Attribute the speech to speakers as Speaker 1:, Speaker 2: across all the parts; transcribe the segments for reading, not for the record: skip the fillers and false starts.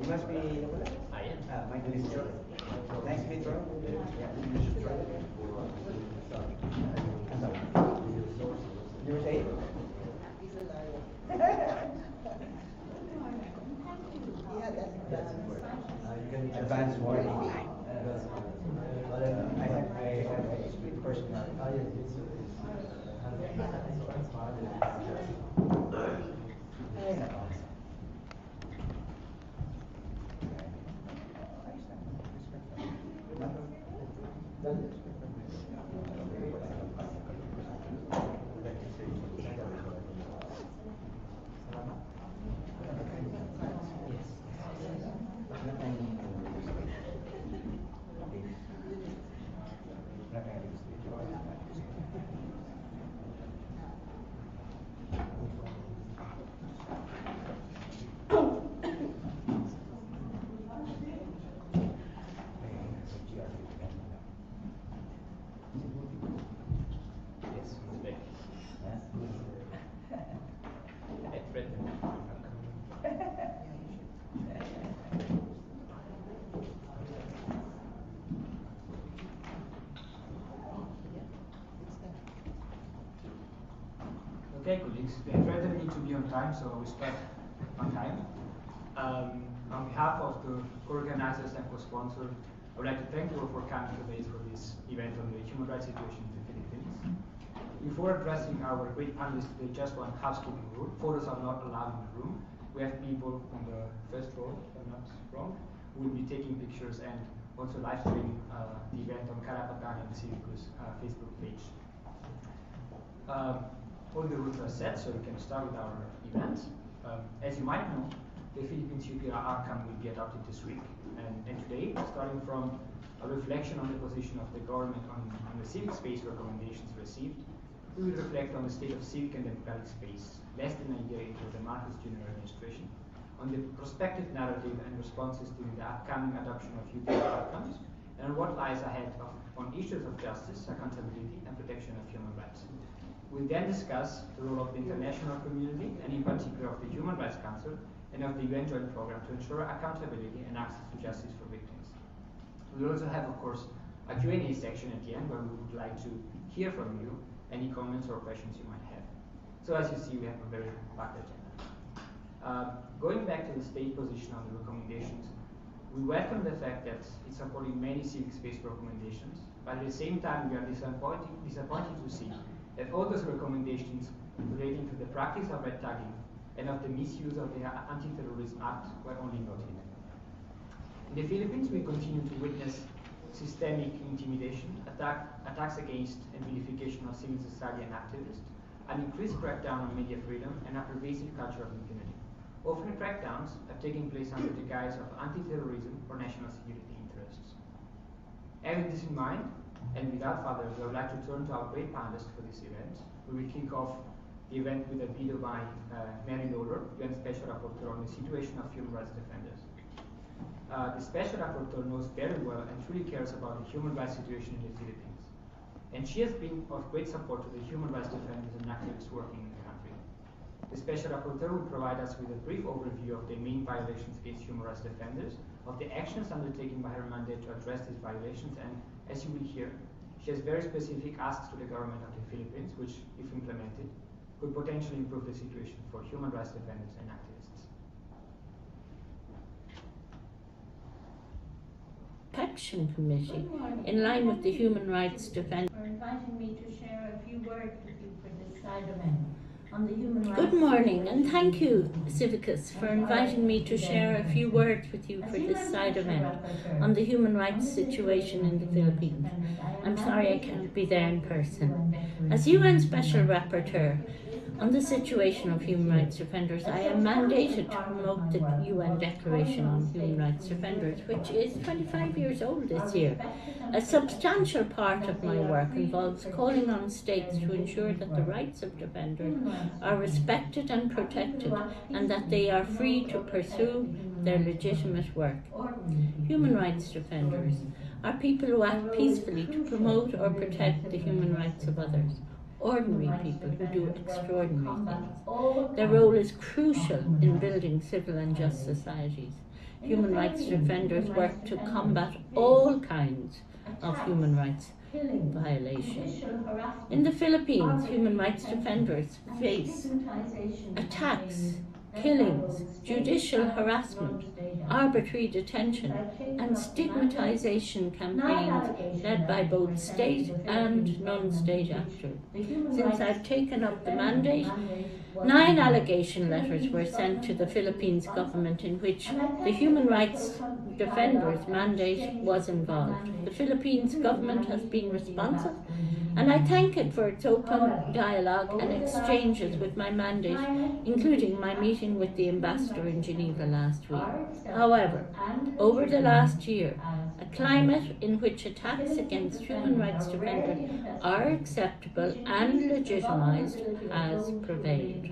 Speaker 1: You must be Nicola?
Speaker 2: I am.
Speaker 1: My name is Joe. Nice to meet you. You were saying? Advanced warning. I have a split personality.
Speaker 3: Okay, colleagues, we are need to be on time, so we start on time. On behalf of the co-organizers and co-sponsors, I would like to thank you all for coming today for this event on the human rights situation in the Philippines. Before addressing our great panelists today, just one housekeeping rule. Photos are not allowed in the room. We have people on the first floor, if I'm not wrong, who will be taking pictures and also live streaming the event on KARAPATAN and the CIVICUS Facebook page. All the rules are set, so we can start with our event. As you might know, the Philippines UPR outcome will be adopted this week. And today, starting from a reflection on the position of the government on the civic space recommendations received, we will reflect on the state of civic and democratic space, less than a year into the Marcos Jr. administration, on the prospective narrative and responses to the upcoming adoption of UPR outcomes, and what lies ahead on issues of justice, accountability, and protection of human rights. We'll then discuss the role of the international community, and in particular of the Human Rights Council, and of the UN Joint Program to ensure accountability and access to justice for victims. We'll also have, of course, a Q&A section at the end where we would like to hear from you any comments or questions you might have. So as you see, we have a very packed agenda. Going back to the state position on the recommendations, we welcome the fact that it's supporting many civic space recommendations, but at the same time we are disappointed to see that all those recommendations relating to the practice of red tagging and of the misuse of the Anti-Terrorism Act were only noted. In the Philippines, we continue to witness systemic intimidation, attacks against and vilification of civil society and activists, an increased crackdown on media freedom, and a pervasive culture of impunity. Often crackdowns are taking place under the guise of anti-terrorism or national security interests. Having this in mind, and without further ado, I would like to turn to our great panelists for this event. We will kick off the event with a video by Mervin, UN Special Rapporteur on the situation of human rights defenders. The Special Rapporteur knows very well and truly cares about the human rights situation in the Philippines. And she has been of great support to the human rights defenders and activists working in the country. The Special Rapporteur will provide us with a brief overview of the main violations against human rights defenders, of the actions undertaken by her mandate to address these violations, and as you will hear, she has very specific asks to the government of the Philippines, which, if implemented, could potentially improve the situation for human rights defenders and activists.
Speaker 4: Action Committee, in line with the Human Rights Defenders.
Speaker 5: For inviting me to share a few words with you for this side event on the human rights.
Speaker 4: Good morning, and thank you, CIVICUS, for inviting me to share a few words with you for this side event on the human rights situation in the Philippines. I'm sorry I can't be there in person. As UN Special Rapporteur on the situation of human rights defenders, I am mandated to promote the UN Declaration on Human Rights Defenders, which is 25 years old this year. A substantial part of my work involves calling on states to ensure that the rights of defenders are respected and protected, and that they are free to pursue their legitimate work. Human rights defenders are people who act peacefully to promote or protect the human rights of others. ordinary people who do extraordinary things. Their role is crucial in building civil and just societies. Human rights defenders work to combat all kinds of human rights violations. In the Philippines, human rights defenders face attacks, killings, judicial harassment, arbitrary detention, and stigmatization campaigns led by both state and non-state actors. Since I've taken up the mandate, 9 allegation letters were sent to the Philippines government in which the human rights defenders' mandate was involved. The Philippines government has been responsive, and I thank it for its open dialogue and exchanges with my mandate, including my meeting with the ambassador in Geneva last week. However, over the last year, a climate in which attacks against human rights defenders are acceptable and legitimized has prevailed.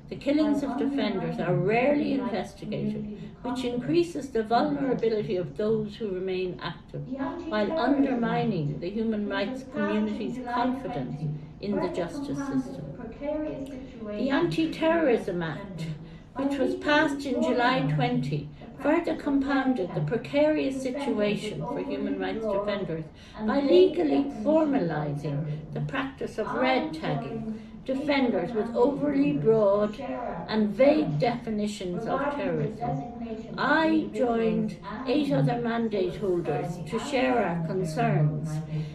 Speaker 4: The killings of defenders are rarely investigated, which increases the vulnerability of those who remain active, while undermining the human rights community's confidence in the justice system. The Anti-Terrorism Act, which was passed in July 20, further compounded the precarious situation for human rights defenders by legally formalizing the practice of red tagging defenders with overly broad and vague definitions of terrorism. I joined 8 other mandate holders to share our concerns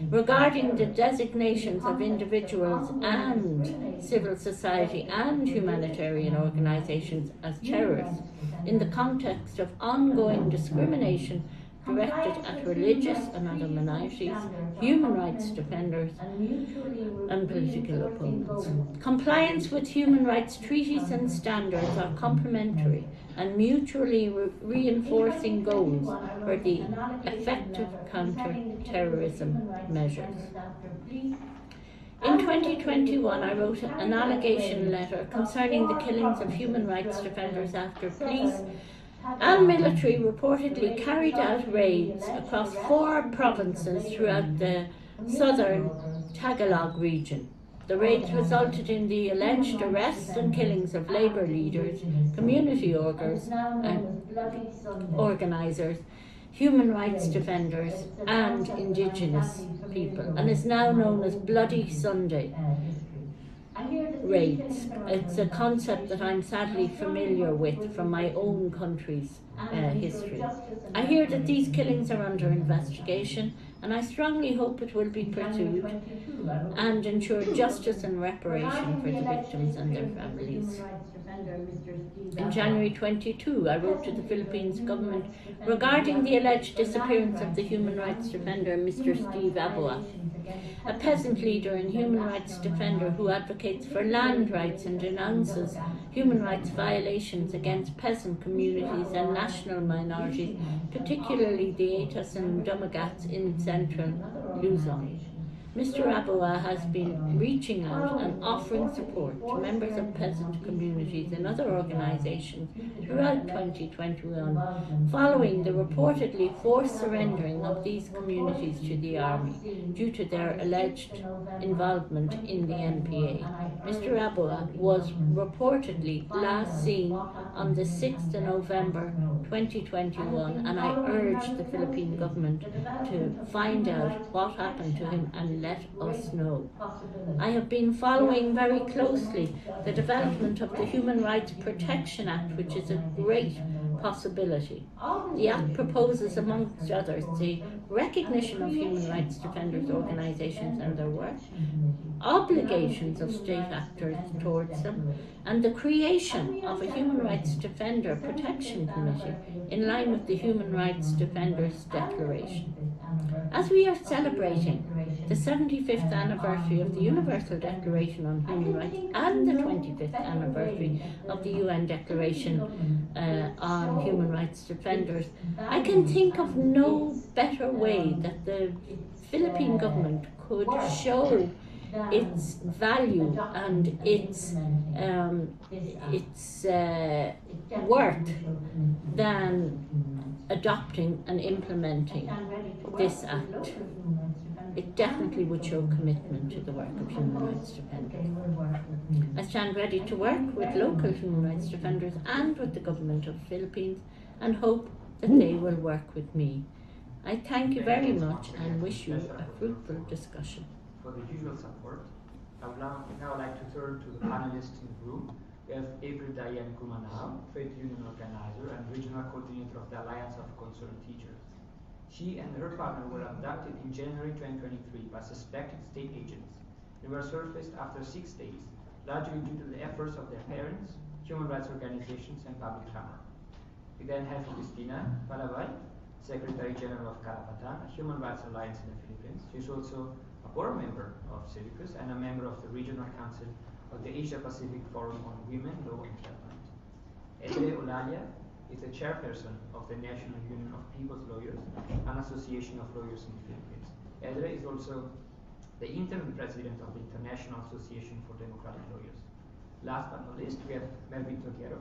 Speaker 4: regarding the designations of individuals and civil society and humanitarian organizations as terrorists in the context of ongoing discrimination directed at religious and other minorities, human rights defenders, and political opponents. Compliance with human rights treaties and standards are complementary and mutually reinforcing goals for the effective counter-terrorism measures. In 2021, I wrote an allegation letter concerning the killings of human rights defenders after police and military reportedly carried out raids across 4 provinces throughout the southern Tagalog region. The raids resulted in the alleged arrests and killings of labour leaders, community organisers, human rights defenders and Indigenous people, and is now known as Bloody Sunday raids. It's a concept that I'm sadly familiar with from my own country's history. I hear that these killings are under investigation, and I strongly hope it will be pursued and ensure justice and reparation for the victims and their families. In January 22, I wrote to the Philippines government regarding the alleged disappearance of the human rights defender Mr. Steve Aboa, a peasant leader and human rights defender who advocates for land rights and denounces human rights violations against peasant communities and national minorities, particularly the Atas and Dumagats in central Luzon. Mr. Aboa has been reaching out and offering support to members of peasant communities and other organizations throughout 2021, following the reportedly forced surrendering of these communities to the army due to their alleged involvement in the NPA. Mr. Aboa was reportedly last seen on the 6th of November 2021, and I urge the Philippine government to find out what happened to him and let us know. I have been following very closely the development of the Human Rights Protection Act, which is a great possibility. The Act proposes, amongst others, the recognition of human rights defenders' organizations and their work, obligations of state actors towards them, and the creation of a Human Rights Defender Protection Committee in line with the Human Rights Defenders Declaration. As we are celebrating the 75th anniversary of the Universal Declaration on Human Rights and the 25th anniversary of the UN Declaration on Human Rights Defenders, I can think of no better way that the Philippine government could show its value and its worth than adopting and implementing this act. it definitely would show commitment to the work of human rights defenders. I stand ready to work with local human rights defenders and with the government of the Philippines and hope that they will work with me. I thank you very much and wish you a fruitful discussion.
Speaker 3: For the usual support, I would now like to turn to the panelists in the room. We have Edre, Dyan, Gumanao, trade union organizer and regional coordinator of the Alliance of Concerned Teachers. She and her partner were abducted in January 2023 by suspected state agents and were surfaced after 6 days, largely due to the efforts of their parents, human rights organizations, and public clamor. We then have Cristina Palabay, Secretary General of KARAPATAN, a human rights alliance in the Philippines. She is also a board member of CIVICUS and a member of the Regional Council of the Asia Pacific Forum on Women, Law and Development. Edre Olalia is the chairperson of the National Union of People's Lawyers, an association of lawyers in the Philippines. Edre is also the interim president of the International Association for Democratic Lawyers. Last but not least, we have Mervin Toquero,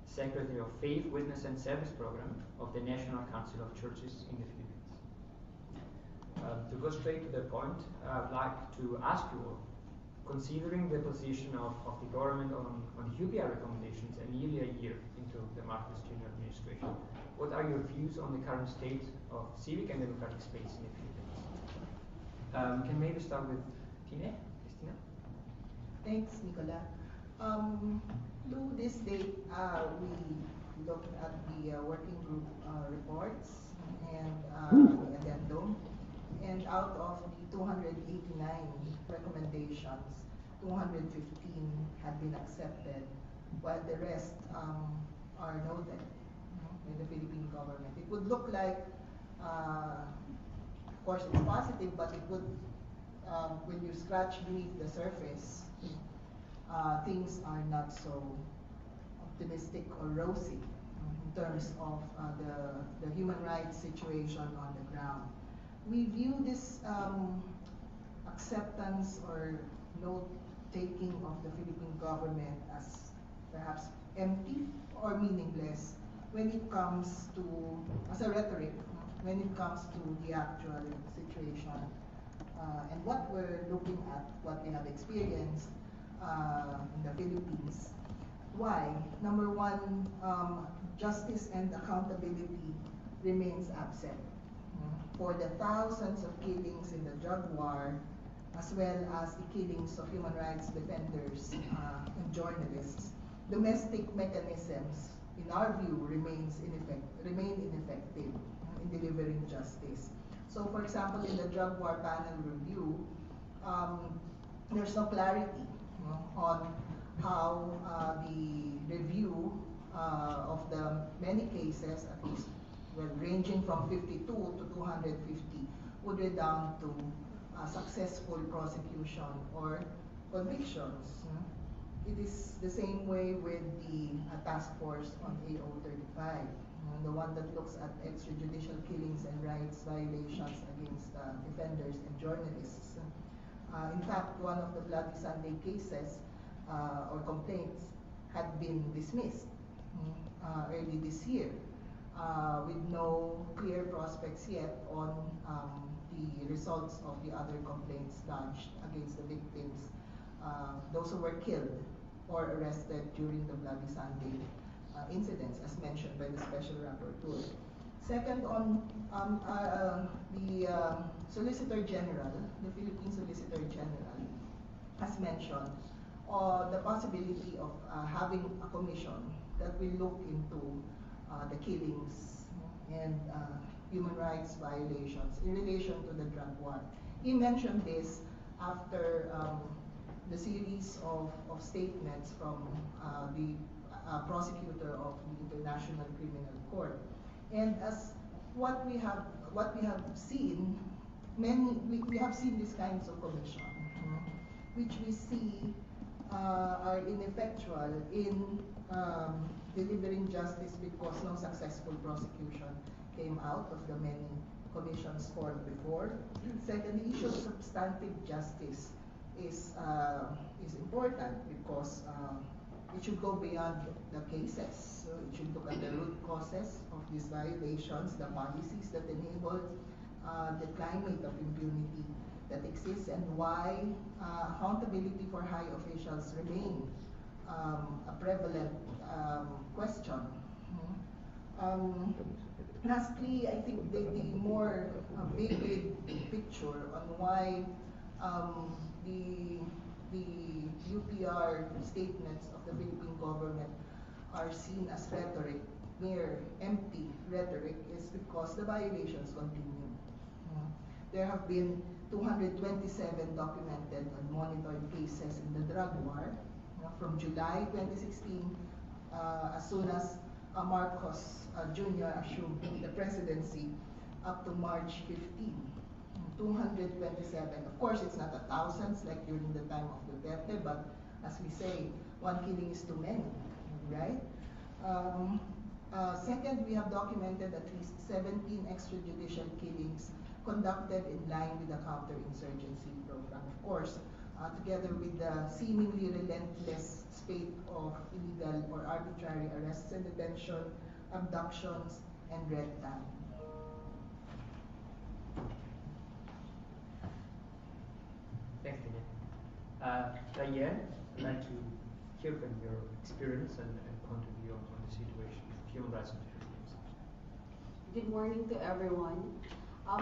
Speaker 3: Secretary of Faith, Witness and Service Program of the National Council of Churches in the Philippines. To go straight to the point, I'd like to ask you all, considering the position of the government on the UPR recommendations and nearly a year into the Marcos Jr. administration, what are your views on the current state of civic and democratic space in the Philippines? We can maybe start with Cristina.
Speaker 2: Thanks, Nicola. To this date, we looked at the working group reports and the addendum, and out of the 289 recommendations, 215 had been accepted, while the rest are noted by the Philippine government. It would look like, of course, it's positive, but it would, when you scratch beneath the surface, things are not so optimistic or rosy in terms of the human rights situation on the ground. We view this acceptance or note-taking of the Philippine government as perhaps empty or meaningless when it comes to, as a rhetoric, when it comes to the actual situation and what we're looking at, what we have experienced in the Philippines. Why? Number one, justice and accountability remains absent. For the thousands of killings in the drug war, as well as the killings of human rights defenders and journalists, domestic mechanisms, in our view, remain ineffective in delivering justice. So, for example, in the drug war panel review, there's no clarity on how the review of the many cases, at least ranging from 52 to 250, would redound to successful prosecution or convictions. It is the same way with the task force on AO35, the one that looks at extrajudicial killings and rights violations against defenders and journalists. In fact, one of the Bloody Sunday cases or complaints had been dismissed early this year, with no clear prospects yet on the results of the other complaints lodged against the victims, those who were killed or arrested during the Bloody Sunday incidents, as mentioned by the Special Rapporteur. Second, on the Solicitor General, the Philippine Solicitor General, has mentioned the possibility of having a commission that will look into the killings and human rights violations in relation to the drug war. He mentioned this after the series of statements from the prosecutor of the International Criminal Court. And as what we have seen, we have seen these kinds of commission, which we see are ineffectual in delivering justice because no successful prosecution came out of the many commissions formed before. Second, the issue of substantive justice is important because it should go beyond the cases. So it should look at the root causes of these violations, the policies that enabled the climate of impunity that exists and why accountability for high officials remain a prevalent question. Lastly, I think the more vivid picture on why the UPR statements of the Philippine government are seen as rhetoric, mere empty rhetoric, is because the violations continue. There have been 227 documented and monitored cases in the drug war from July 2016, as soon as Marcos Jr. assumed the presidency, up to March 15. 227. Of course, it's not thousands like during the time of Duterte, but as we say, one killing is too many, right? Second, we have documented at least 17 extrajudicial killings conducted in line with the counterinsurgency program. Of course, together with the seemingly relentless spate of illegal or arbitrary arrests and detention, abductions, and red tagging.
Speaker 3: Thanks, Dyan, I'd like to hear from your experience and point of view on the situation of human rights in the Philippines.
Speaker 6: Good morning to everyone.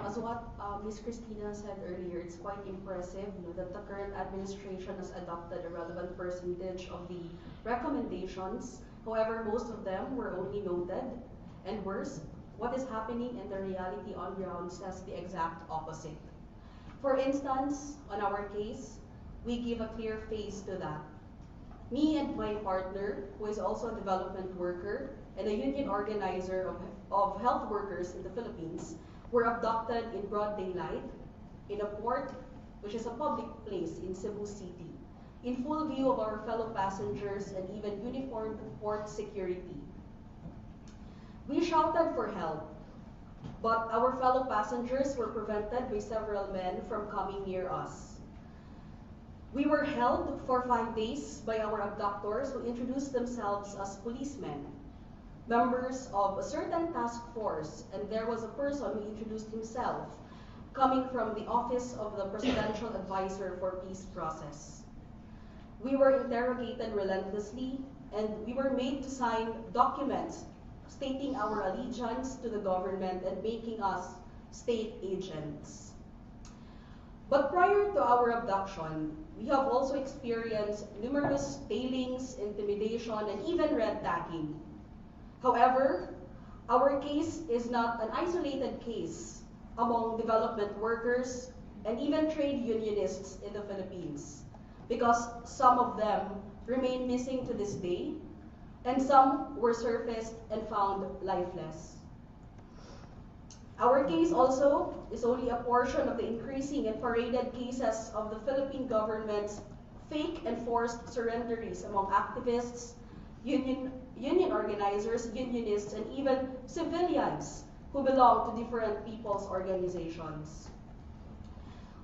Speaker 6: As what Ms. Cristina said earlier, it's quite impressive that the current administration has adopted a relevant percentage of the recommendations. However, most of them were only noted, and worse, what is happening in the reality on ground says the exact opposite. For instance, on our case, we give a clear face to that. Me and my partner, who is also a development worker and a union organizer of health workers in the Philippines, were abducted in broad daylight in a port, which is a public place in Cebu City, in full view of our fellow passengers and even uniformed port security. We shouted for help, but our fellow passengers were prevented by several men from coming near us. We were held for 5 days by our abductors, who introduced themselves as policemen, members of a certain task force, and there was a person who introduced himself coming from the office of the Presidential Advisor for Peace Process. We were interrogated relentlessly, and we were made to sign documents stating our allegiance to the government and making us state agents. But prior to our abduction, we have also experienced numerous tailings, intimidation, and even red tagging. However, our case is not an isolated case among development workers and even trade unionists in the Philippines, because some of them remain missing to this day, and some were surfaced and found lifeless. Our case also is only a portion of the increasing and paraded cases of the Philippine government's fake and forced surrenderies among activists, union organizers, unionists, and even civilians who belong to different people's organizations.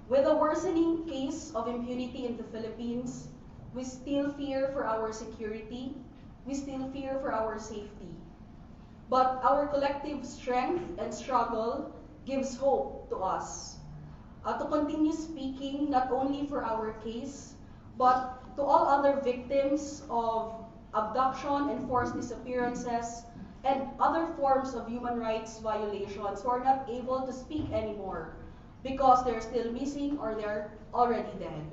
Speaker 6: With a worsening case of impunity in the Philippines, we still fear for our security, we still fear for our safety. But our collective strength and struggle gives hope to us to continue speaking not only for our case, but to all other victims of abduction and forced disappearances and other forms of human rights violations who are not able to speak anymore because they're still missing or they're already dead.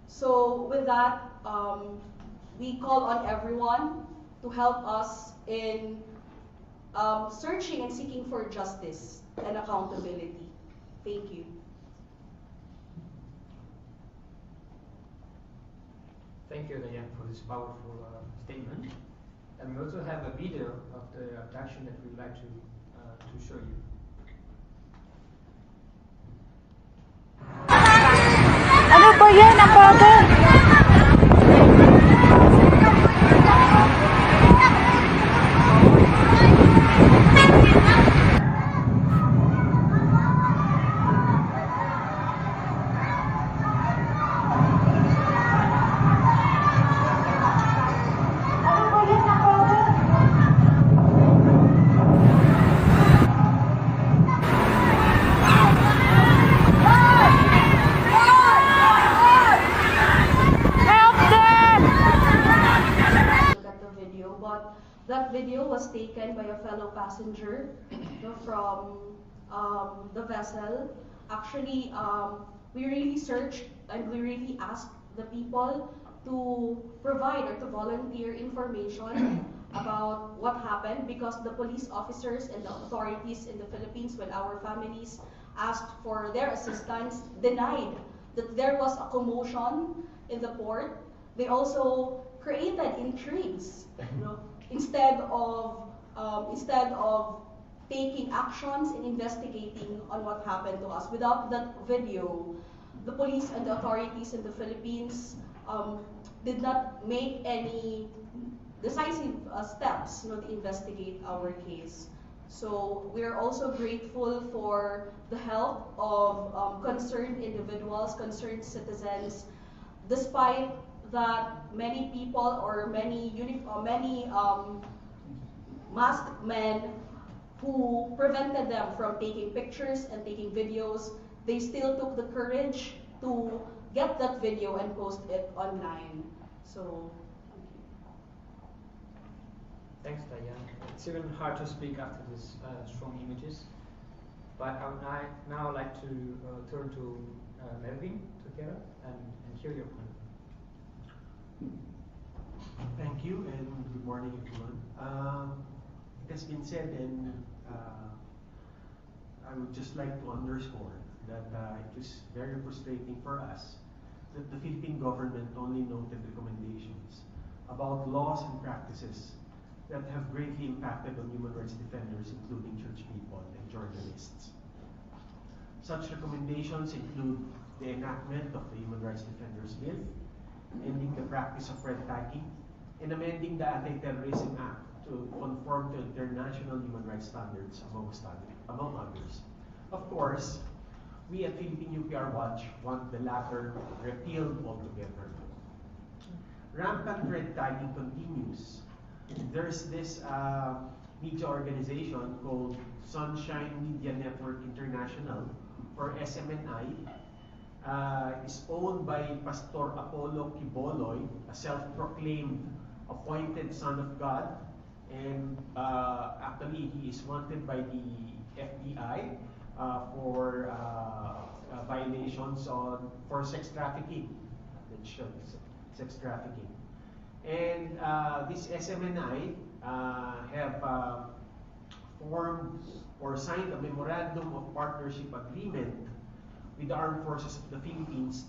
Speaker 6: So with that, we call on everyone to help us in searching and seeking for justice and accountability. Thank you.
Speaker 3: Thank you, Dyan, for this powerful statement. And we also have a video of the abduction that we would like to show you.
Speaker 7: Ano ba yan? Ang bagal!
Speaker 6: passenger from the vessel. Actually, we really searched and we really asked the people to provide or to volunteer information about what happened, because the police officers and the authorities in the Philippines, when our families asked for their assistance, denied that there was a commotion in the port. They also created intrigues, instead of taking actions and investigating on what happened to us. Without that video, the police and the authorities in the Philippines did not make any decisive steps to investigate our case. So we are also grateful for the help of concerned individuals, concerned citizens, despite that many people or many masked men who prevented them from taking pictures and taking videos, they still took the courage to get that video and post it online. So,
Speaker 3: Thanks, Dyan. It's even hard to speak after these strong images. But I would now like to turn to Mervin, Toquero, and hear your point.
Speaker 8: Thank you and good morning, everyone. It has been said, and I would just like to underscore that it was very frustrating for us that the Philippine government only noted recommendations about laws and practices that have greatly impacted on human rights defenders, including church people and journalists. Such recommendations include the enactment of the Human Rights Defenders Bill, ending the practice of red tagging, and amending the Anti-Terrorism Act to conform to international human rights standards, among others. Of course, we at Philippine UPR Watch want the latter repealed altogether. Rampant red tagging continues. There's this media organization called Sunshine Media Network International, or SMNI. Is owned by Pastor Apollo Quiboloy, a self-proclaimed appointed son of God, and actually he is wanted by the FBI for violations for sex trafficking, sex trafficking. And this SMNI have formed or signed a memorandum of partnership agreement with the Armed Forces of the Philippines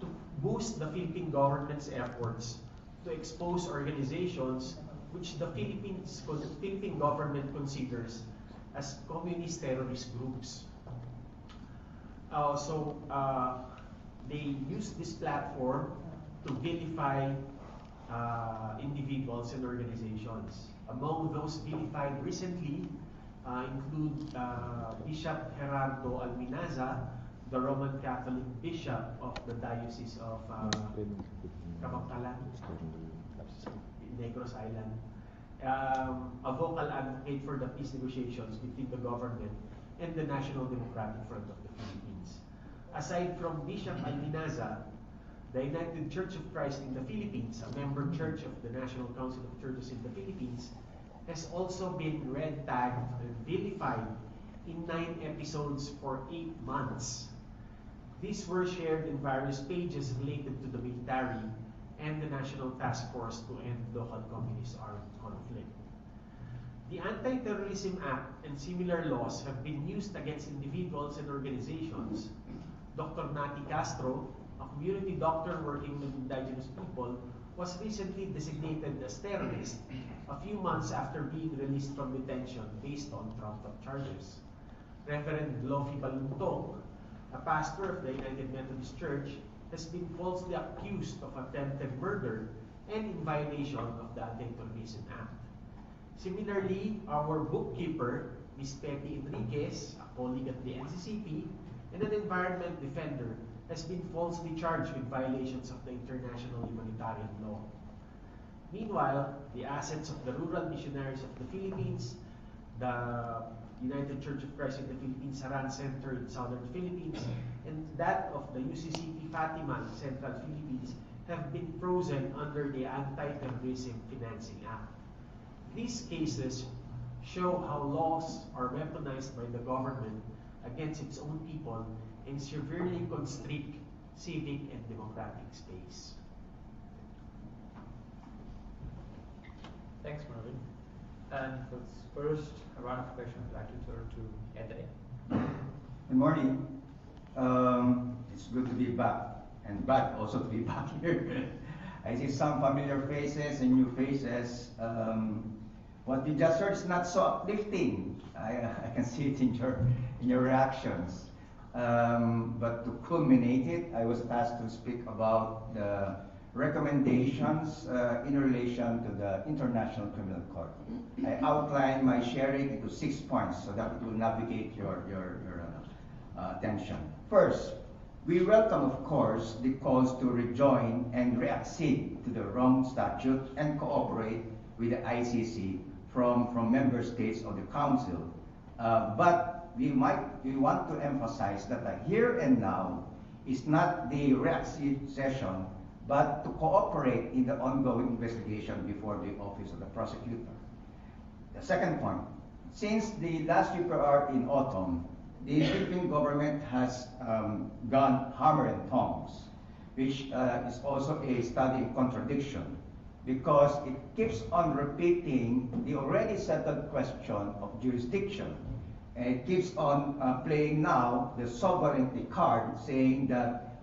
Speaker 8: to boost the Philippine government's efforts to expose organizations which the Philippine government considers as communist terrorist groups. They use this platform to vilify individuals and organizations. Among those vilified recently include Bishop Gerardo Alminaza, the Roman Catholic Bishop of the Diocese of Kabangkalan, Negros Island, a vocal advocate for the peace negotiations between the government and the National Democratic Front of the Philippines. Aside from Bishop Alminaza, the United Church of Christ in the Philippines, a member church of the National Council of Churches in the Philippines, has also been red tagged and vilified in 9 episodes for 8 months. These were shared in various pages related to the military and the National Task Force to End Local Communist Armed Conflict. The Anti-Terrorism Act and similar laws have been used against individuals and organizations. Dr. Nati Castro, a community doctor working with indigenous people, was recently designated as terrorist a few months after being released from detention based on trumped-up charges. Reverend Lofi Baluntong, a pastor of the United Methodist Church, has been falsely accused of attempted murder and in violation of the Anti-Terrorism Act. Similarly, our bookkeeper, Ms. Petty Enriquez, a colleague at the NCCP, and an environment defender, has been falsely charged with violations of the international humanitarian law. Meanwhile, the assets of the Rural Missionaries of the Philippines, the United Church of Christ in the Philippines Saran Center in Southern Philippines, and that of the UCCP Fatima in Central Philippines have been frozen under the Anti-Terrorism Financing Act. These cases show how laws are weaponized by the government against its own people and severely constrict civic and democratic space.
Speaker 3: Thanks, Mervin. And for this first round of questions, I'd like to turn to Edre.
Speaker 9: Good morning. It's good to be back, and bad also to be back here. I see some familiar faces and new faces. What you just heard is not so uplifting. I can see it in your reactions. But to culminate it, I was asked to speak about the recommendations in relation to the International Criminal Court. I outlined my sharing into 6 points so that it will navigate your attention. First, we welcome, of course, the calls to rejoin and reaccede to the Rome Statute and cooperate with the ICC from member states of the Council. But we want to emphasize that the here and now is not the reaccede session, but to cooperate in the ongoing investigation before the Office of the Prosecutor. The second point, since the last UPR in autumn, the Philippine government has gone hammer and tongs, which is also a study in contradiction, because it keeps on repeating the already settled question of jurisdiction. And it keeps on playing now the sovereignty card, saying that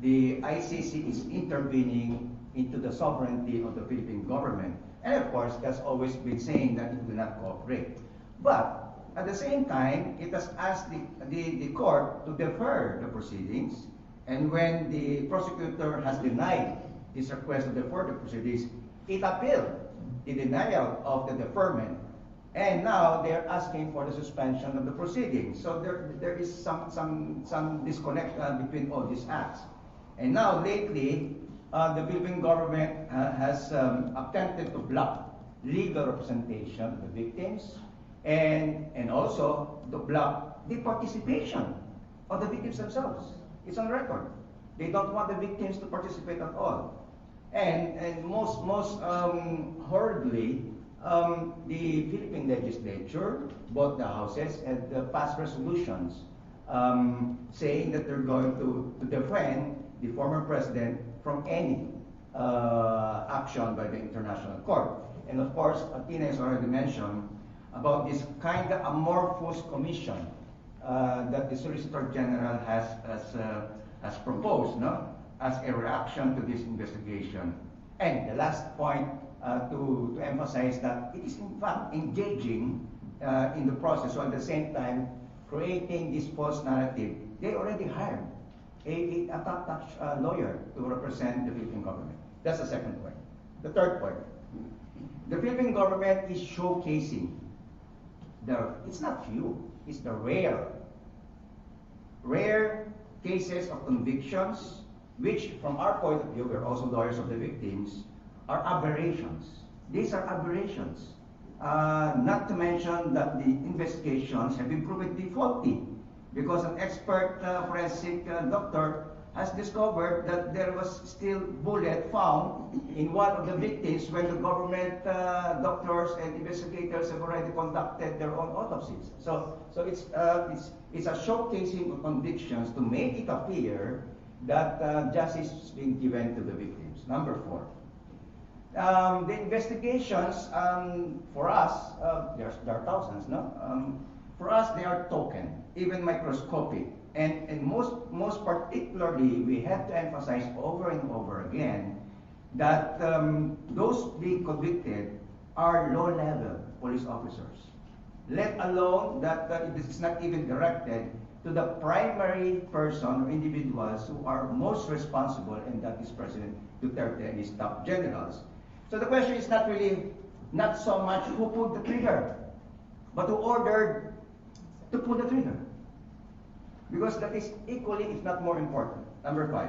Speaker 9: the ICC is intervening into the sovereignty of the Philippine government. And of course, it has always been saying that it will not cooperate. But at the same time, it has asked the court to defer the proceedings. And when the prosecutor has denied this request to defer the proceedings, it appealed the denial of the deferment. And now they're asking for the suspension of the proceedings. So there is some disconnect between all these acts. And now lately, the Philippine government has attempted to block legal representation of the victims and also to block the participation of the victims themselves. It's on record. They don't want the victims to participate at all. And most horribly, the Philippine legislature, both the houses, had passed resolutions saying that they're going to defend the former president from any action by the International Court. And of course, Tina has already mentioned about this kind of amorphous commission that the Solicitor General has proposed, no? As a reaction to this investigation. And the last point to emphasize that it is in fact engaging in the process, so at the same time creating this false narrative. They already hired a top-notch lawyer to represent the Philippine government. That's the second point. The third point, the Philippine government is showcasing it's not few, it's the rare cases of convictions, which from our point of view, we're also lawyers of the victims, are aberrations. These are aberrations. Not to mention that the investigations have been proven to be faulty, because an expert forensic doctor has discovered that there was still bullet found in one of the victims when the government doctors and investigators have already conducted their own autopsies. So it's a showcasing of convictions to make it appear that justice is being given to the victims. Number 4. The investigations, for us, there are thousands, no? For us, they are token, even microscopic. And most particularly, we have to emphasize over and over again that those being convicted are low-level police officers, let alone that it is not even directed to the primary person or individuals who are most responsible, and that is President Duterte and his top generals. So the question is not so much who pulled the trigger, but who ordered to pull the trigger. Because that is equally, if not more important. Number 5.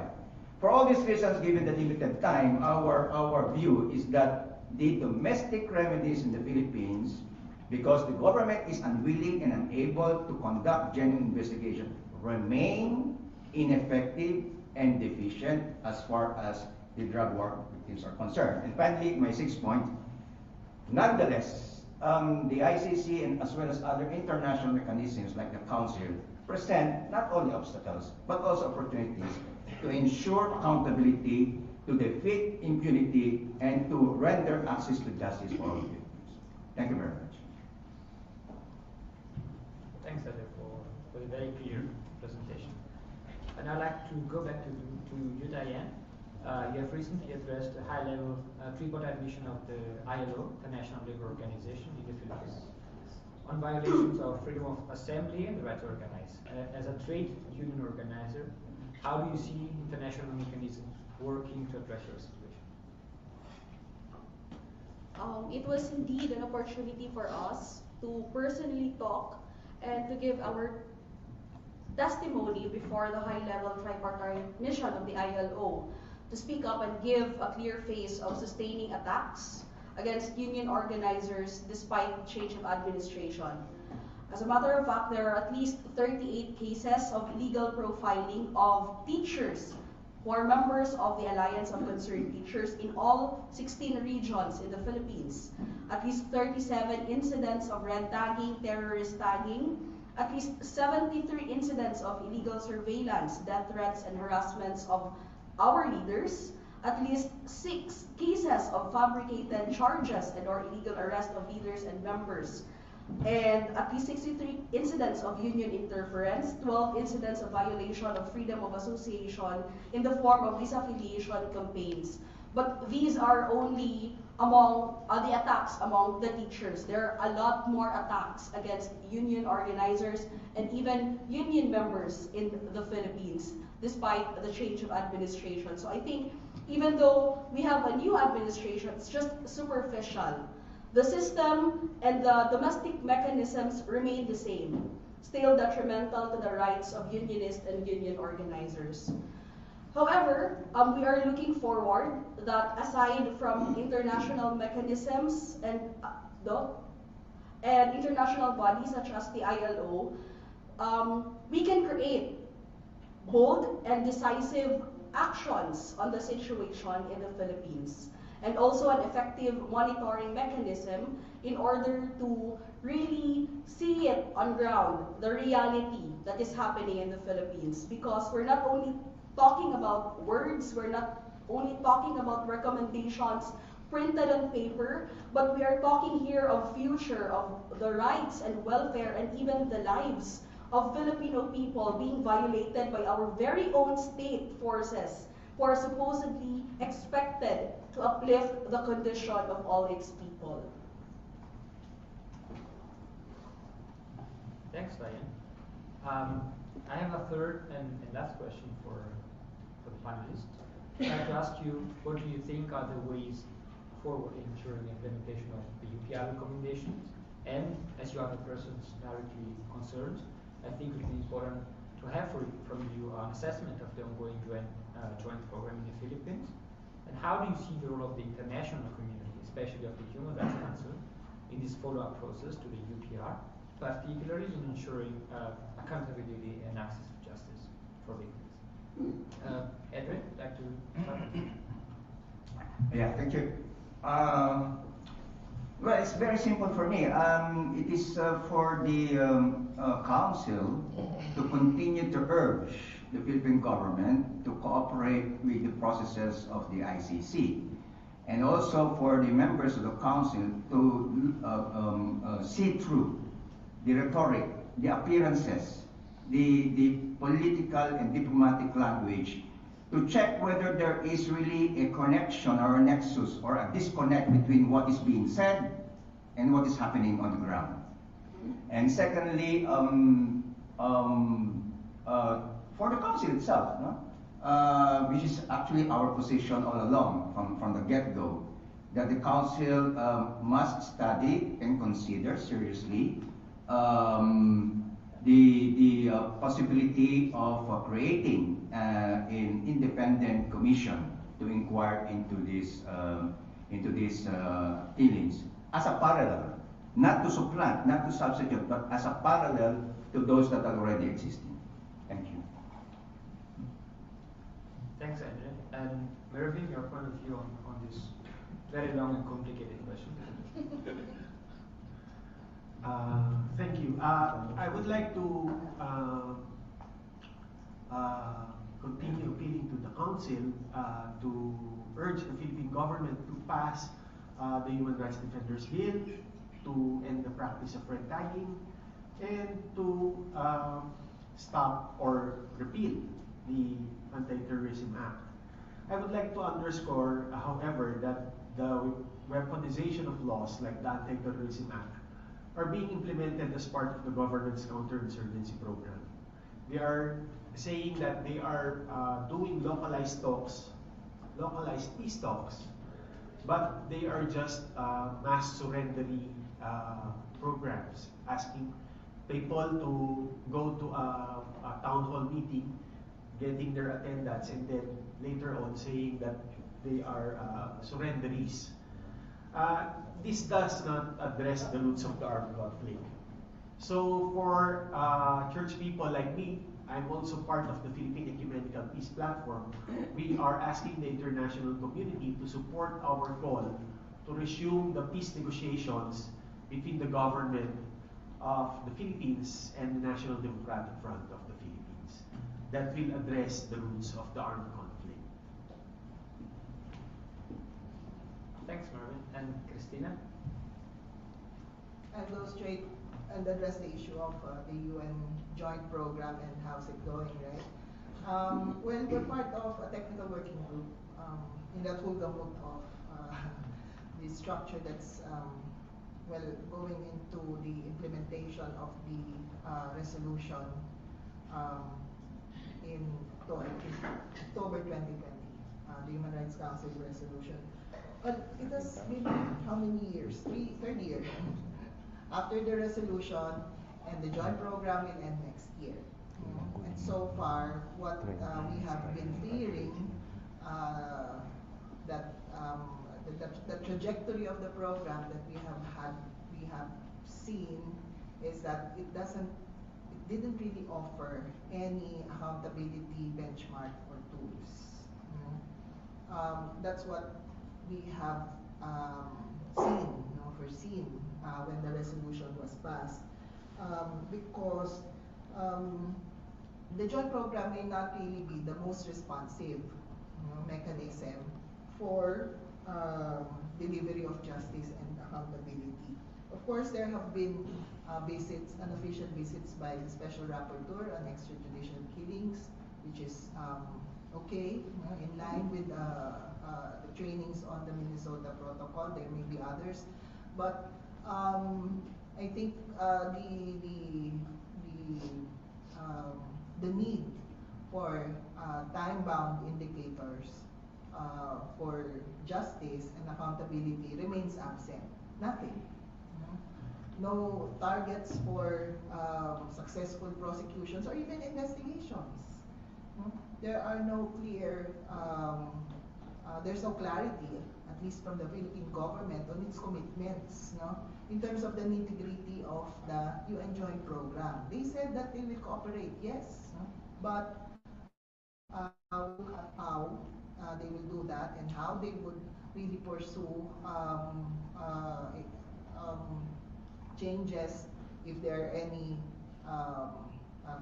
Speaker 9: For all these reasons, given the limited time, our view is that the domestic remedies in the Philippines, because the government is unwilling and unable to conduct genuine investigation, remain ineffective and deficient as far as the drug war victims are concerned. And finally, my 6th point, nonetheless, the ICC and as well as other international mechanisms like the Council present not only obstacles but also opportunities to ensure accountability, to defeat impunity, and to render access to justice for all victims. Thank you very much.
Speaker 3: Thanks, Edre, for the very clear presentation. And I'd like to go back to you, Dyan. You have recently addressed a high-level tripartite mission of the ILO, the National Labour Organization in the Philippines, on violations of freedom of assembly and the right to organize. As a trade union organizer, how do you see international mechanisms working to address your situation?
Speaker 6: It was indeed an opportunity for us to personally talk and to give our testimony before the high-level tripartite mission of the ILO, to speak up and give a clear face of sustaining attacks against union organizers despite change of administration. As a matter of fact, there are at least 38 cases of legal profiling of teachers who are members of the Alliance of Concerned Teachers in all 16 regions in the Philippines. At least 37 incidents of red tagging, terrorist tagging, at least 73 incidents of illegal surveillance, death threats, and harassments of our leaders, at least 6 cases of fabricated charges and or illegal arrest of leaders and members, and at least 63 incidents of union interference, 12 incidents of violation of freedom of association in the form of disaffiliation campaigns. But these are only among the attacks among the teachers. There are a lot more attacks against union organizers and even union members in the Philippines, despite the change of administration. So I think even though we have a new administration, it's just superficial. The system and the domestic mechanisms remain the same, still detrimental to the rights of unionists and union organizers. However, we are looking forward that aside from international mechanisms and international bodies such as the ILO, we can create bold and decisive actions on the situation in the Philippines, and also an effective monitoring mechanism in order to really see it on ground, the reality that is happening in the Philippines. Because we're not only talking about words, we're not only talking about recommendations printed on paper, but we are talking here of future, of the rights and welfare and even the lives of Filipino people being violated by our very own state forces who are supposedly expected to uplift the condition of all its people.
Speaker 3: Thanks, Dyan. I have a third and last question for the panelists. I'd like to ask you, what do you think are the ways forward in ensuring the implementation of the UPR recommendations? And as you are the persons directly concerned, I think it would be important to have from you an assessment of the ongoing joint program in the Philippines. And how do you see the role of the international community, especially of the Human Rights Council, in this follow-up process to the UPR, particularly in ensuring accountability and access to justice for victims? Edre, would like to start?
Speaker 9: Yeah, thank you. Well, it's very simple for me. It is for the Council to continue to urge the Philippine government to cooperate with the processes of the ICC, and also for the members of the Council to see through the rhetoric, the appearances, the political and diplomatic language, to check whether there is really a connection or a nexus or a disconnect between what is being said and what is happening on the ground. And secondly, for the Council itself, which is actually our position all along from the get-go, that the Council must study and consider seriously the possibility of creating an independent commission to inquire into these killings as a parallel, not to supplant, not to substitute, but as a parallel to those that are already existing. Thank you.
Speaker 3: Thanks, Edre. And Mervin, your point of view on this very long and complicated question.
Speaker 8: Thank you. I would like to continue appealing to the Council to urge the Philippine government to pass the Human Rights Defenders Bill, to end the practice of red tagging, and to stop or repeal the Anti-Terrorism Act. I would like to underscore, however, that the weaponization of laws like the Anti-Terrorism Act are being implemented as part of the government's counterinsurgency program. They are saying that they are doing localized talks, localized peace talks, but they are just mass surrendery programs, asking people to go to a town hall meeting, getting their attendance, and then later on saying that they are surrenderies. This does not address the roots of the armed conflict. So for church people like me, I'm also part of the Philippine Ecumenical Peace Platform. We are asking the international community to support our call to resume the peace negotiations between the government of the Philippines and the National Democratic Front of the Philippines that will address the roots of the armed conflict.
Speaker 3: Thanks, Mervin. And Cristina?
Speaker 2: I'll go straight and address the issue of the UN joint program and how's it going, right? Well, we're part of a technical working group in that whole gamut of the structure that's well going into the implementation of the resolution in October 2020, the Human Rights Council resolution. But it has been how many years? Third year. After the resolution, and the joint program will end next year. And so far, what we have been hearing, that the trajectory of the program that we have seen is that it didn't really offer any accountability benchmark or tools. That's what we have foreseen when the resolution was passed, because the joint program may not really be the most responsive mechanism for delivery of justice and accountability. Of course, there have been visits, unofficial visits by the Special Rapporteur on extrajudicial killings, which is okay, in line with the trainings on the Minnesota Protocol. There may be others, but I think the need for time-bound indicators for justice and accountability remains absent. Nothing. No targets for successful prosecutions or even investigations. There are no clear, there's no clarity, at least from the Philippine government, on its commitments, in terms of the nitty-gritty of the UN Joint Program. They said that they will cooperate, yes, but how they will do that and how they would really pursue changes, if there are any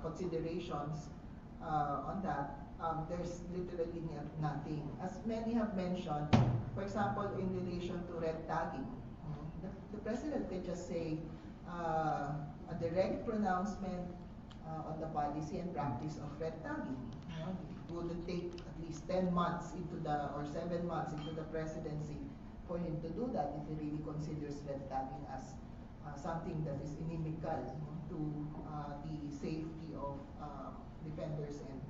Speaker 2: considerations on that. There's literally nothing. As many have mentioned, for example, in relation to red tagging, the President can just say a direct pronouncement on the policy and practice of red tagging. It wouldn't take at least 10 months or 7 months into the presidency for him to do that if he really considers red tagging as something that is inimical to the safety of defenders and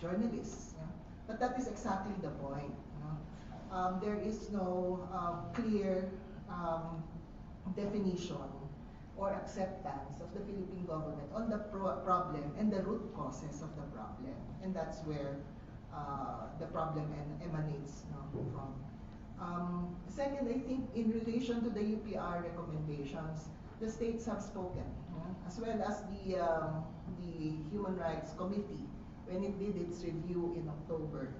Speaker 2: journalists. But that is exactly the point. There is no clear definition or acceptance of the Philippine government on the problem and the root causes of the problem. And that's where the problem emanates from. Second, I think in relation to the UPR recommendations, the states have spoken, as well as the Human Rights Committee when it did its review in October.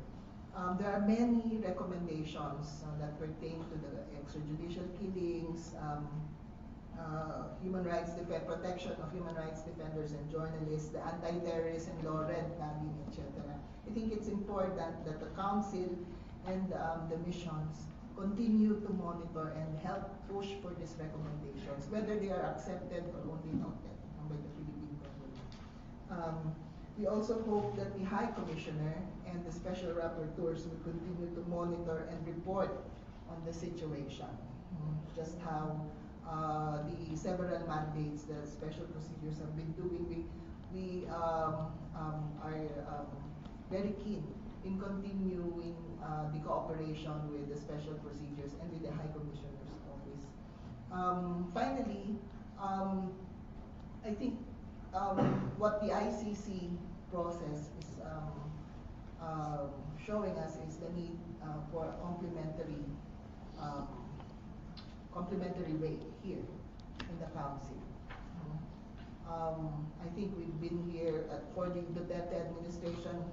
Speaker 2: There are many recommendations that pertain to the extrajudicial killings, protection of human rights defenders and journalists, the anti-terrorism law, red tagging, etc. I think it's important that the council and the missions continue to monitor and help push for these recommendations, whether they are accepted or only noted by the Philippine government. We also hope that the High Commissioner and the Special Rapporteurs will continue to monitor and report on the situation, just how the several mandates that special procedures have been doing. We are very keen in continuing the cooperation with the special procedures and with the High Commissioner's Office. Finally, I think what the ICC process is showing us is the need for complementary way here in the council. I think we've been here for the Duterte administration.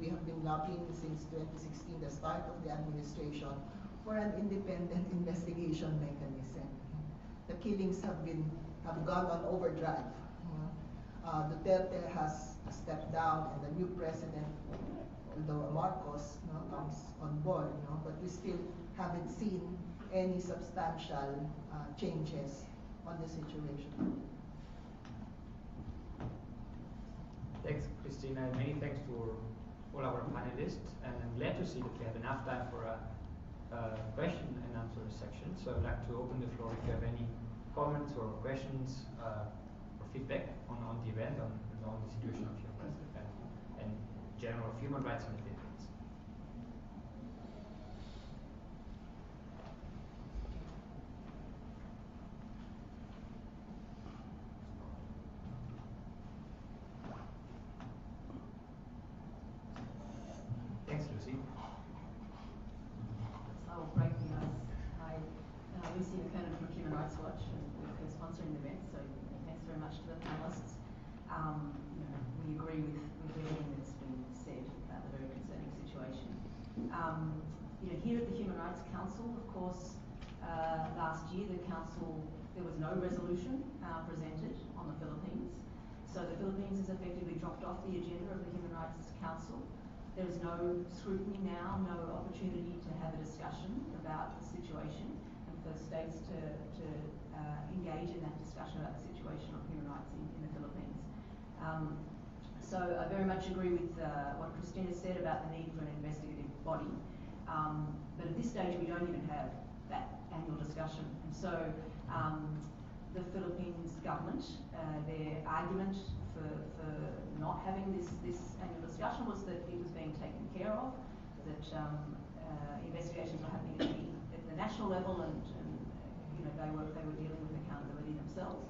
Speaker 2: We have been lobbying since 2016, the start of the administration, for an independent investigation mechanism. The killings have gone on overdrive. Duterte has stepped down, and the new president, although Marcos comes on board, but we still haven't seen any substantial changes on the situation.
Speaker 3: Thanks, Cristina, and many thanks to all our panelists. And I'm glad to see that we have enough time for a question and answer section. So I'd like to open the floor if you have any comments or questions or feedback on the event, on the situation of human rights and general of human rights in the Philippines. Thanks, Lucy.
Speaker 10: So great news. Hi, Lucy McKernan from Human Rights Watch, and we're co-sponsoring the event, so thanks very much to the panelists. We agree with everything that's been said about the very concerning situation. Here at the Human Rights Council, of course, last year there was no resolution presented on the Philippines. So the Philippines has effectively dropped off the agenda of the Human Rights Council. There is no scrutiny now, no opportunity to have a discussion about the situation and for states to engage in that discussion about the situation of human rights in the Philippines. So I very much agree with what Cristina said about the need for an investigative body. But at this stage, we don't even have that annual discussion. And so the Philippines government, their argument for not having this annual discussion was that it was being taken care of, that investigations were happening at the national level, and they were dealing with accountability themselves.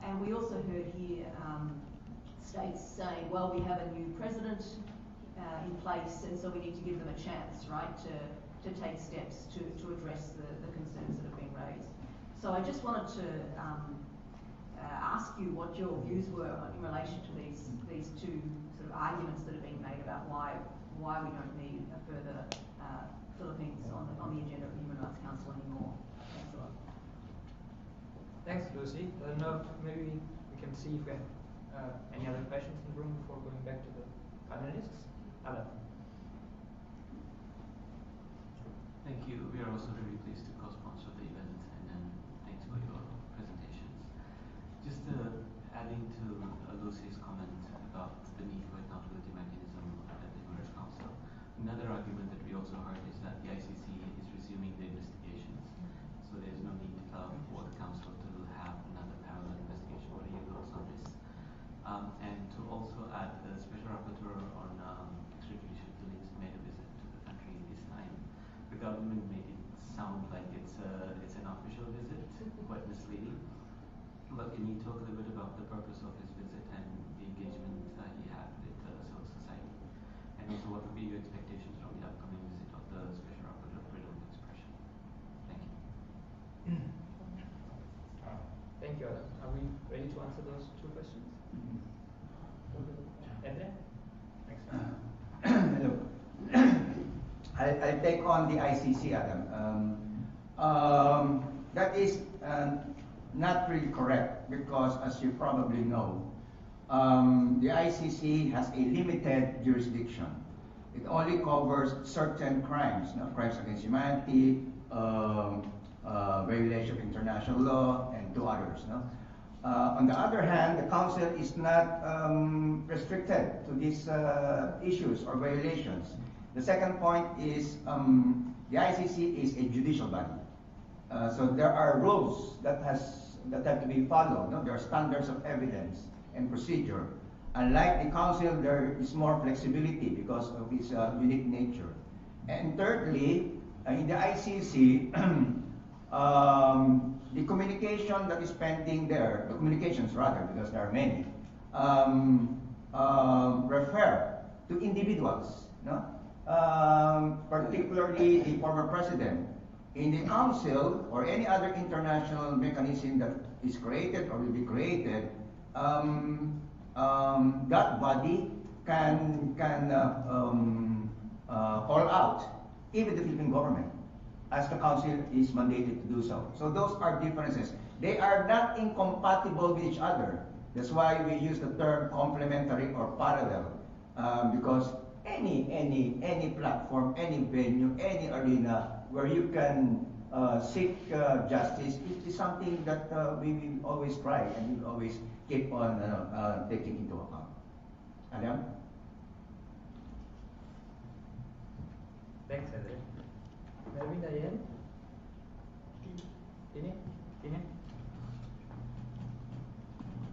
Speaker 10: And we also heard here states saying, well, we have a new president in place, and so we need to give them a chance, right, to take steps to address the concerns that have been raised. So I just wanted to ask you what your views were in relation to these two sort of arguments that are being made about why we don't need a further Philippines on the agenda of the Human Rights Council anymore. Thanks a lot.
Speaker 3: Thanks, Lucy. No, maybe we can see if we have any other questions in the room before going back to the panelists. Alan.
Speaker 11: Thank you. We are also very pleased to co-sponsor the event, and thanks for your presentations. Just adding to Lucy's comment about the need for accountability mechanism at the Human Rights Council, another argument that we also heard is that the ICC is resuming the investigations, so there is no need for the Council to have another parallel investigation. What are your thoughts on this? And to also add, the Special Rapporteur on extrajudicial killings made a visit to the country this time. The government made it sound like it's an official visit, quite misleading. But can you talk a little bit about the purpose of his visit and the engagement he had with civil society? And also, what would be your expectations from the upcoming visit of the Special Rapporteur of Freedom of Expression? Thank you.
Speaker 3: Thank you, Alan. Are we ready to answer those two questions? Edre? Thanks.
Speaker 9: Hello. I'll take on the ICC, Adam. That is not really correct because, as you probably know, the ICC has a limited jurisdiction. It only covers certain crimes, crimes against humanity, violation of international law, and two others. On the other hand, the Council is not restricted to these issues or violations. The second point is the ICC is a judicial body. So there are rules that have to be followed. There are standards of evidence and procedure. Unlike the Council, there is more flexibility because of its unique nature. And thirdly, in the ICC, the communication that is pending there, the communications rather, because there are many, refer to individuals, particularly the former president. In the Council or any other international mechanism that is created or will be created, that body can call out even the Philippine government, as the Council is mandated to do so. So those are differences. They are not incompatible with each other. That's why we use the term complementary or parallel, because any platform, any venue, any arena where you can seek justice is something that we will always try and will always keep on taking into account. Adam?
Speaker 3: Thanks, Edre. Mervin, Dyan? Tine?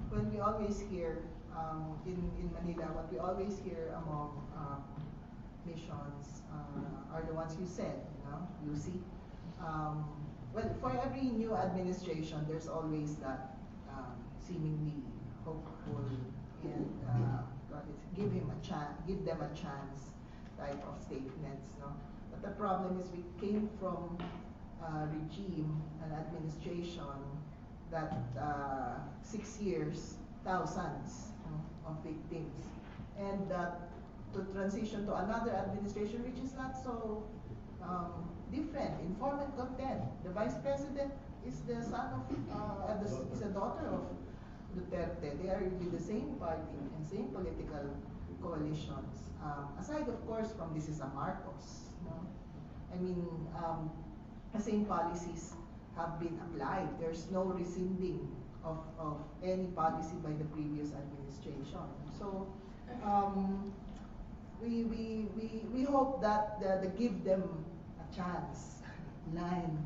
Speaker 2: When we always hear in Manila, what we always hear among missions are the ones you said, Lucy. Well, for every new administration, there's always that seemingly hopeful and give them a chance type of statements. But the problem is we came from a regime, an administration that 6 years, thousands of victims, and to transition to another administration which is not so different in form and content. The vice president is the son of, is a daughter of Duterte. They are really the same party and same political coalitions. Aside, of course, from this is a Marcos. I mean, the same policies have been applied. There's no rescinding of any policy by the previous administration. So we hope that the give them a chance line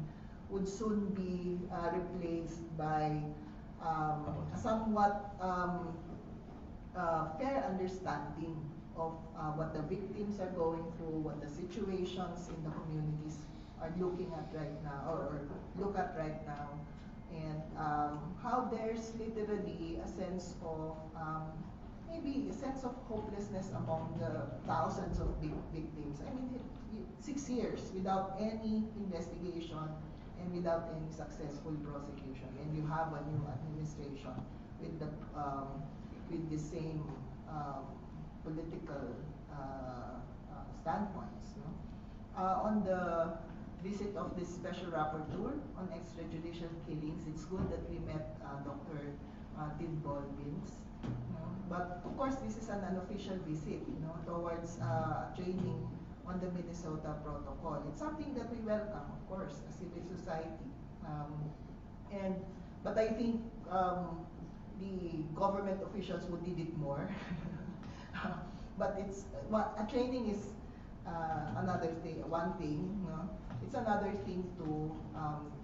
Speaker 2: would soon be replaced by a somewhat fair understanding of what the victims are going through, what the situations in the communities are looking at right now, or look at right now, and how there's literally a sense of maybe a sense of hopelessness among the thousands of victims. I mean, 6 years without any investigation and without any successful prosecution, and you have a new administration with the same political standpoints. On the visit of this special rapporteur on extrajudicial killings, it's good that we met Dr. Tidbol Vince. But of course, this is an unofficial visit, towards training on the Minnesota Protocol. It's something that we welcome, of course, as civil society. But I think the government officials would need it more. But a training is another thing. One thing, it's another thing to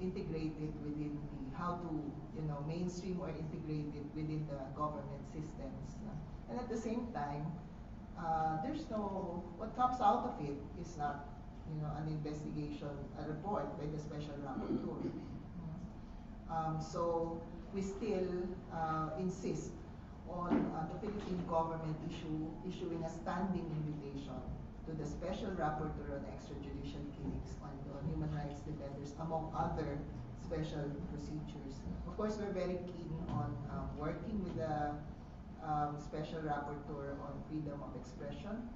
Speaker 2: integrate it within how to mainstream or integrate it within the government systems. And at the same time, there's what comes out of it is not an investigation, a report by the special rapporteur. So we still insist on the Philippine government issuing a standing invitation to the special rapporteur on extrajudicial killings on human rights defenders, among other special procedures. Of course, we're very keen on working with the special rapporteur on freedom of expression,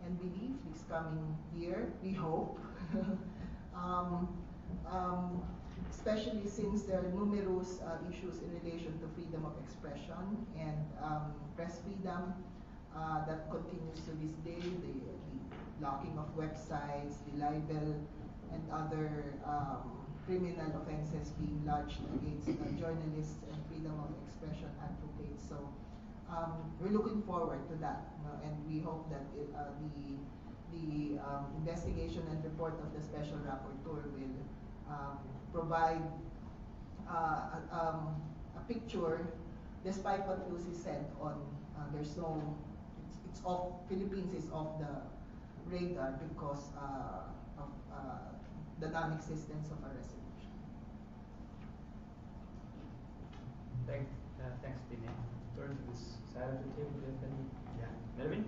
Speaker 2: and believe this coming year, we hope, especially since there are numerous issues in relation to freedom of expression and press freedom that continues to this day, the blocking of websites, the libel, and other criminal offenses being lodged against journalists and freedom of expression advocates. So we're looking forward to that, and we hope that the investigation and report of the special rapporteur will provide a picture, despite what Lucy said on there's no, it's off, Philippines is off the radar because of the non-existence of a resolution.
Speaker 3: Thanks, Tina. Turn to this side of the table. Do you have any?
Speaker 8: Yeah.
Speaker 3: Mervin?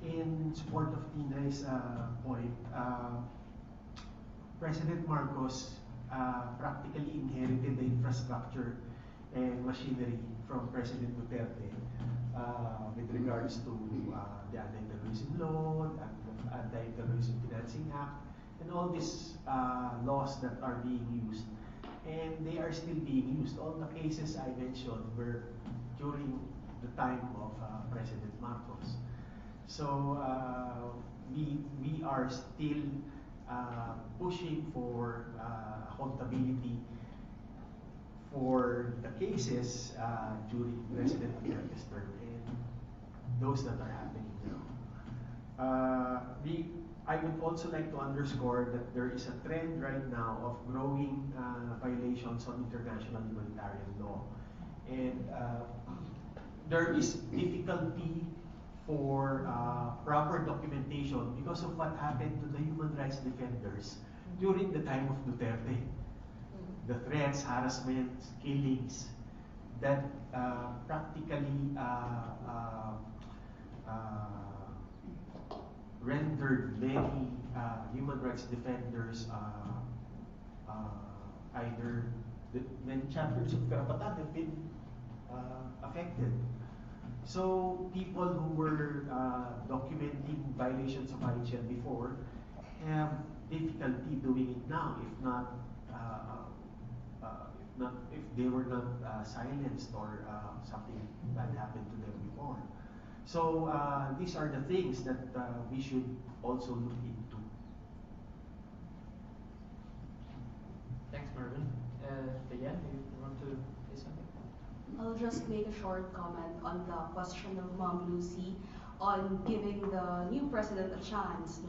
Speaker 8: In support of Tina's point, President Marcos practically inherited the infrastructure and machinery from President Duterte with regards to the Anti-Terrorism Law, the Anti-Terrorism Financing Act, and all these laws that are being used. And they are still being used. All the cases I mentioned were during the time of President Marcos. So we are still pushing for accountability for the cases during President Duterte's term and those that are happening now. I would also like to underscore that there is a trend right now of growing violations on international humanitarian law. And there is difficulty for proper documentation because of what happened to the human rights defenders during the time of Duterte. The threats, harassments, killings that practically rendered many human rights defenders either many chapters of KARAPATAN have been affected. So people who were documenting violations of IHL before have difficulty doing it now, if they were not silenced or something bad happened to them before. So these are the things that we should also look into.
Speaker 3: Thanks, Mervin. Dyan, do you want to say something?
Speaker 6: I'll just make a short comment on the question of Mom Lucy on giving the new president a chance.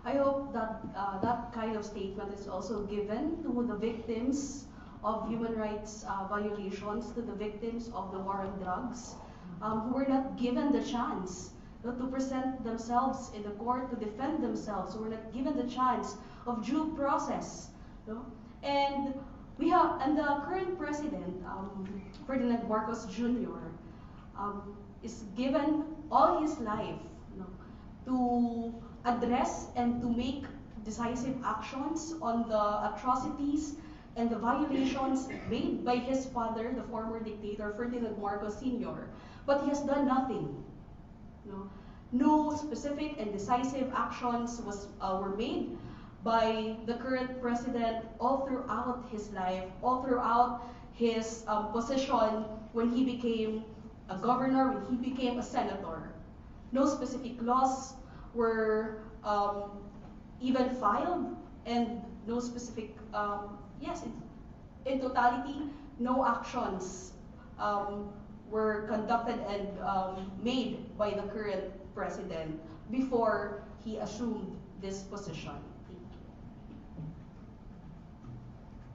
Speaker 6: I hope that that kind of statement is also given to the victims of human rights violations, to the victims of the war on drugs, who were not given the chance to present themselves in the court, to defend themselves, who were not given the chance of due process. And the current president, Ferdinand Marcos Jr., is given all his life to address and to make decisive actions on the atrocities and the violations made by his father, the former dictator Ferdinand Marcos Sr. But he has done nothing. No specific and decisive actions were made by the current president all throughout his life, all throughout his position when he became a governor, when he became a senator. No specific laws were even filed, and no specific, in totality, no actions were conducted and made by the current president before he assumed this position.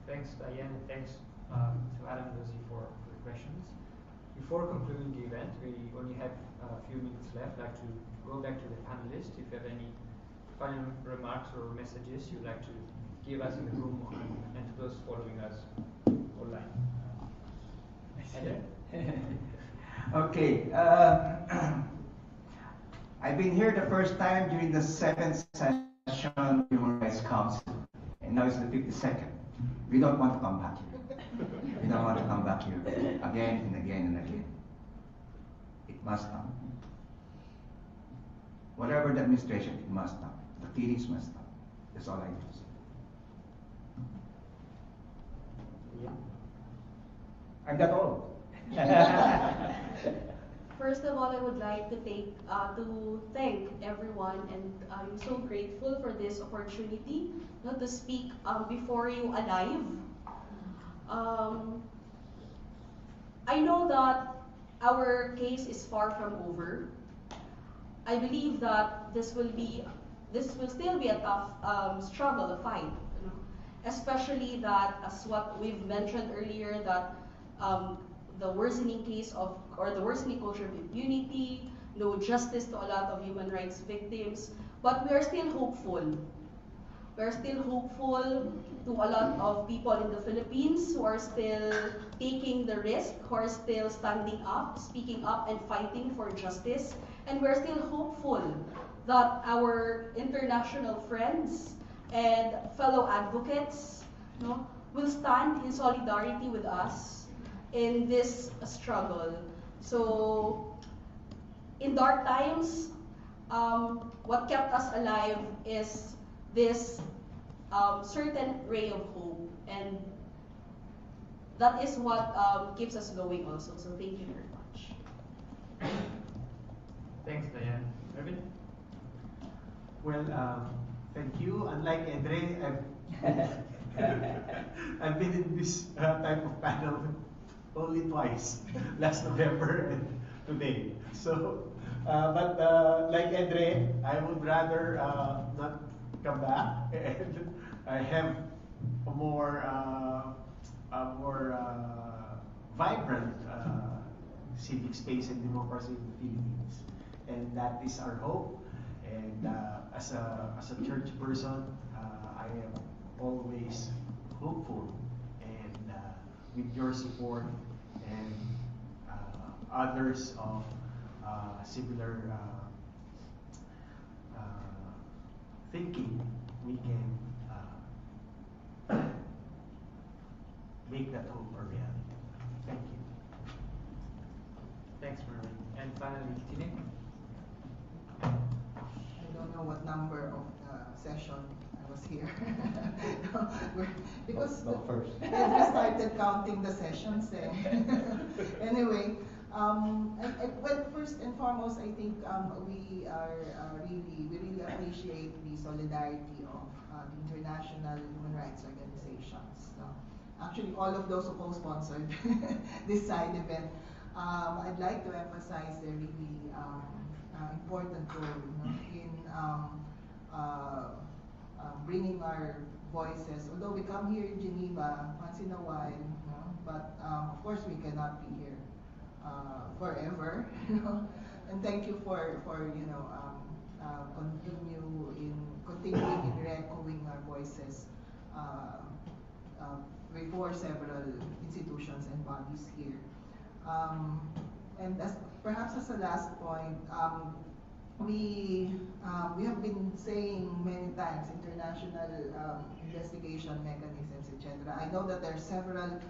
Speaker 3: Thanks, Dyan, and thanks to Adam and Lucy for the questions. Before concluding the event, we only have a few minutes left. I'd like to go back to the panelists. If you have any final remarks or messages you'd like to give us in the room and to those following us online.
Speaker 9: Okay. I've been here the first time during the second session of Human Rights Council, and now it's the 52nd. We don't want to come back here. We don't want to come back here again and again and again. It must stop. Whatever the administration, it must stop. The killings must stop. That's all I can say.
Speaker 1: Yeah. I'm that old.
Speaker 6: First of all, I would like to thank everyone, and I'm so grateful for this opportunity to speak before you alive. I know that our case is far from over. I believe that this will still be a tough struggle to fight, especially that, as what we've mentioned earlier, that the worsening the worsening culture of impunity, no justice to a lot of human rights victims, but we are still hopeful. We're still hopeful to a lot of people in the Philippines who are still taking the risk, who are still standing up, speaking up, and fighting for justice. And we're still hopeful that our international friends and fellow advocates will stand in solidarity with us in this struggle. So, in dark times, what kept us alive is this certain ray of hope, and that is what keeps us going also. So thank you very much.
Speaker 3: Thanks, Dyan. Mervin?
Speaker 8: Well, thank you. Unlike Edre, I've been in this type of panel only twice, last November and today. So, but like Edre, I would rather not come back, and I have a more vibrant civic space and democracy in the Philippines, and that is our hope. And as a church person, I am always hopeful, and with your support and others of similar thinking, we can make that hope a reality. Thank you.
Speaker 3: Thanks, Mervin. And finally, Tine?
Speaker 2: I don't know what number of session I was here. Because
Speaker 1: Go first.
Speaker 2: Edre started counting the sessions then. Anyway, well, first and foremost, I think we really appreciate the solidarity of the international human rights organizations. Actually, all of those who co-sponsored this side event. I'd like to emphasize their really important role in bringing our voices. Although we come here in Geneva once in a while, but of course we cannot be here forever. And thank you for continuing in echoing our voices before several institutions and bodies here. And perhaps as a last point, we have been saying many times international investigation mechanisms, etc. I know that there are several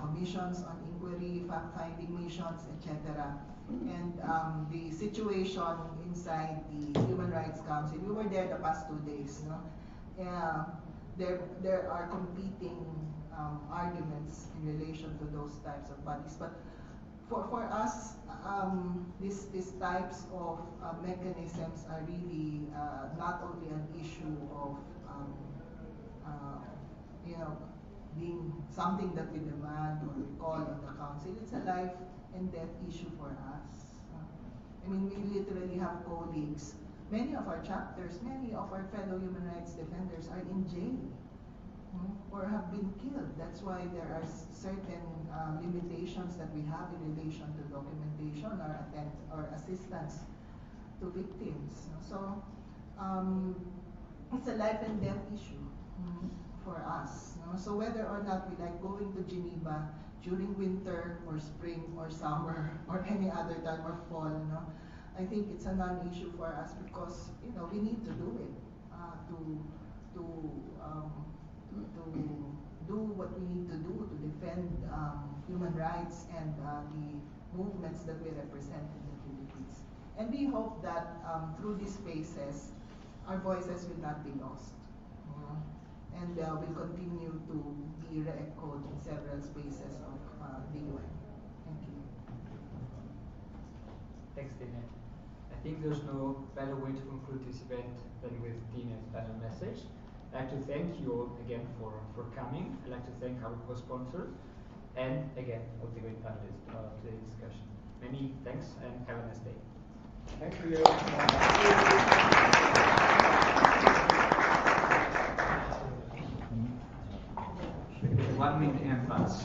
Speaker 2: commissions on inquiry, fact-finding missions, etc. And the situation inside the Human Rights Council, we were there the past 2 days. There are competing arguments in relation to those types of bodies. But for us, these types of mechanisms are really not only an issue of being something that we demand or we call on the council. It's a life and death issue for us. I mean, we literally have colleagues. Many of our chapters, many of our fellow human rights defenders are in jail or have been killed. That's why there are certain limitations that we have in relation to documentation or assistance to victims. So it's a life and death issue for us. So whether or not we like going to Geneva during winter or spring or summer or any other time or fall, I think it's a non-issue for us because we need to do it to do what we need to do to defend human rights and the movements that we represent in the Philippines. And we hope that through these spaces, our voices will not be lost. and will continue to be re-echoed in several spaces of the UN. Thank you.
Speaker 3: Thanks, Tina. I think there's no better way to conclude this event than with Tina's final message. I'd like to thank you all again for coming. I'd like to thank our co-sponsors and again all the great panelists of today's discussion. Many thanks and have a nice day.
Speaker 1: Thank you.
Speaker 3: 1 minute in advance.